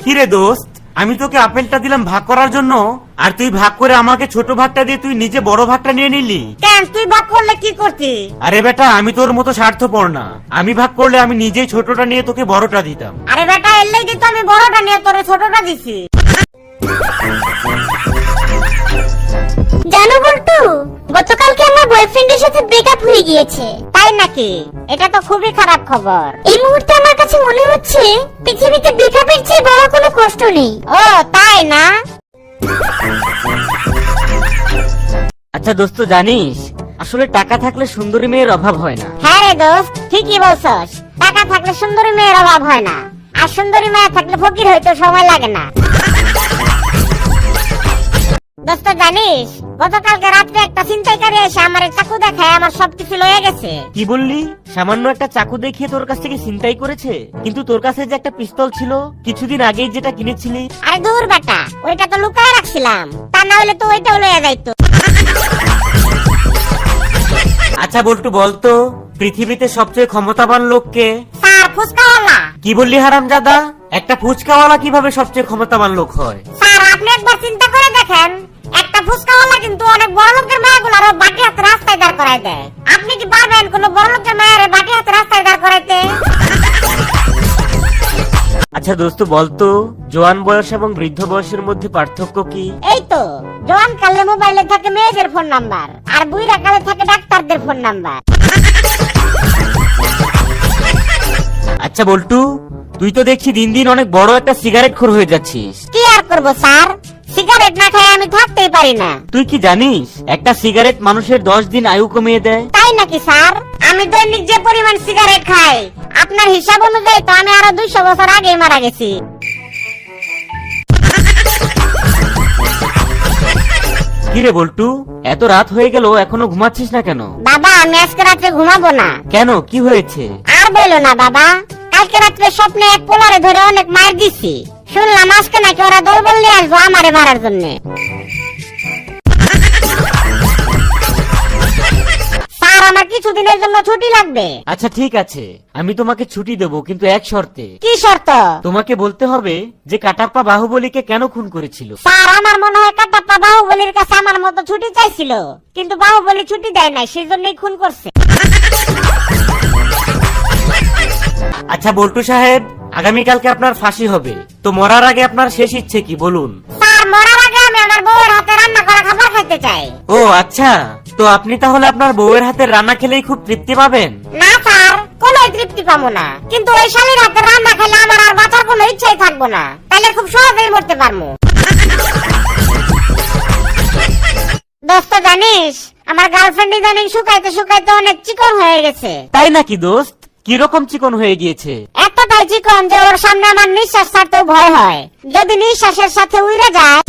কিরে দোস্ত, আমি তোকে আপেলটা দিলাম ভাগ করার জন্য, আর তুই ভাগ করে আমাকে ছোট ভাগটা দিয়ে তুই নিজে বড় ভাগটা নিয়ে নিলি কেন? তুই ভাগ করলে কি করতি? আরে বেটা, আমি তোর মতো স্বার্থপর না। আমি ভাগ করলে আমি নিজেই ছোটটা নিয়ে তোকে বড়টা দিতাম। আরে বেটা, এর লাগি তো আমি বড়টা নিয়ে তোরে ছোটটা দিছি। জানো বল্টু, গতকালকে আমার বয়ফ্রেন্ডের সাথে ব্রেকআপ হয়ে গিয়েছে। তাই নাকি? এটা তো খুবই খারাপ খবর। এই মুহূর্তে আমার কাছে মনে হচ্ছে পৃথিবীতে ব্রেকআপের চেয়ে বড় কোনো কষ্ট নেই। ও তাই না? আচ্ছা দোস্ত, জানিস আসলে টাকা থাকলে সুন্দরী মেয়ের অভাব হয় না। হ্যাঁ রে দোস্ত, ঠিকই বলছস। টাকা থাকলে সুন্দরী মেয়ের অভাব হয় না, আর সুন্দরী মেয়ে থাকলে ফকির হইতে সময় লাগে না। দোস্ত জানিস, গতকালকে রাত্রে একটা ছিনতাইকারী এসে আমার চাকু দেখায় আমার সবকিছু লয়ে গেছে। কি বললি? সামান্য একটা চাকু দেখিয়ে তোর কাছ থেকে ছিনতাই করেছে? কিন্তু তোর কাছে যে একটা পিস্তল ছিল কিছুদিন আগেই যেটা কিনেছিলি। আরে দূর বেটা, ওইটা তো লুকায় রাখছিলাম, তা না হলে তো ওইটাও লয়ে যাইতো। আচ্ছা বল্টু, বলতো পৃথিবীতে সবচেয়ে ক্ষমতাবান লোককে? স্যার, ফুচকাওয়ালা। কি বললি হারামজাদা? একটা ফুচকাওয়ালা কিভাবে সবচেয়ে ক্ষমতাবান লোক হয়? স্যার, আপনি একবার চিন্তা করে দেখেন, একটা ফুচকাওয়ালা কিন্তু অনেক বড় লোকের মেয়েগুলারও বাটি হাতে রাস্তায় দাঁড় করায় দেয়। আপনি কি পারবেন কোন বড় লোকের মেয়ের বাটি হাতে রাস্তায় দাঁড় করাইতে? আচ্ছা দোস্ত, বলতো জোয়ান বয়স এবং বৃদ্ধ বয়সের মধ্যে পার্থক্য কি? এই তো, জোয়ান কালে মোবাইলে থাকে মেয়েদের ফোন নাম্বার, আর বুইড়া কালে থাকে ডাক্তারদের ফোন নাম্বার। আচ্ছা বল্টু, তুই তো দেখছি দিন দিন অনেক বড় একটা সিগারেট খোর হয়ে যাচ্ছিস। কি আর করবো স্যার, সিগারেট না খাই আমি থাকতেই পারি না। তুই কি জানিস একটা সিগারেট মানুষের 10 দিন আয়ু কমিয়ে দেয়? তাই নাকি স্যার? আমি দৈনিক যে পরিমাণ সিগারেট খাই, আপনার হিসাব অনুযায়ী তো আমি আরো 200 বছর আগেই মারা গেছি। কিরে বল্টু, এত রাত হয়ে গেল এখনো ঘুমাচ্ছিস না কেন? বাবা, আমি আজকে রাত্রে ঘুমাবো না। কেন, কি হয়েছে? আর বলো না বাবা, কালকে রাত্রে স্বপ্নে এক পোলারে ধরে অনেক মার দিছি। শুনলাম আজকে নাকি ওরা দলবল নিয়ে আসবো আমারে মারার জন্য। স্যার, আমার কিছুদিনের জন্য ছুটি লাগবে। আচ্ছা ঠিক আছে, আমি তোমাকে ছুটি দেবো, কিন্তু এক শর্তে। কি শর্ত? তোমাকে বলতে হবে যে কাটাপ্পা বাহুবলীকে কেন খুন করেছিল। স্যার, আমার মনে হয় কাটাপ্পা বাহুবলীর কাছে আমার মতো ছুটি চাইছিল, কিন্তু বাহুবলী ছুটি দেয় নাই, সেই জন্যই খুন করছে। আচ্ছা বল্টু সাহেব, আগামীকালকে আপনার ফাঁসি হবে, তো মরার আগে আপনার শেষ ইচ্ছে কি বলুন? স্যার, মরার আগে আমি আমার বউয়ের হাতে রান্না করা খাবার খেতে চাই। ও আচ্ছা, তো আপনি তাহলে আপনার বউয়ের হাতের রান্না খেলেই খুব তৃপ্তি পাবেন? না স্যার, কোনো তৃপ্তি পাবো না, কিন্তু ওই শালীর হাতে রান্না খেলে আমার আর বাঁচার কোনো ইচ্ছাই থাকবো না, তাহলে খুব সহজেই মরতে পারবো। দোস্ত জানিস, আমার গার্লফ্রেন্ড ইদানিং শুকাইতে শুকাইতে অনেক চিকন হয়ে গেছে। তাই নাকি দোস্ত? কিরকম চিকন হয়ে গিয়েছে? এতটাই চিকন যে ওর সামনে আমার নিঃশ্বাস ছাড়তেও ভয় হয়। যদি নিঃশ্বাসের সাথে উড়ে যায়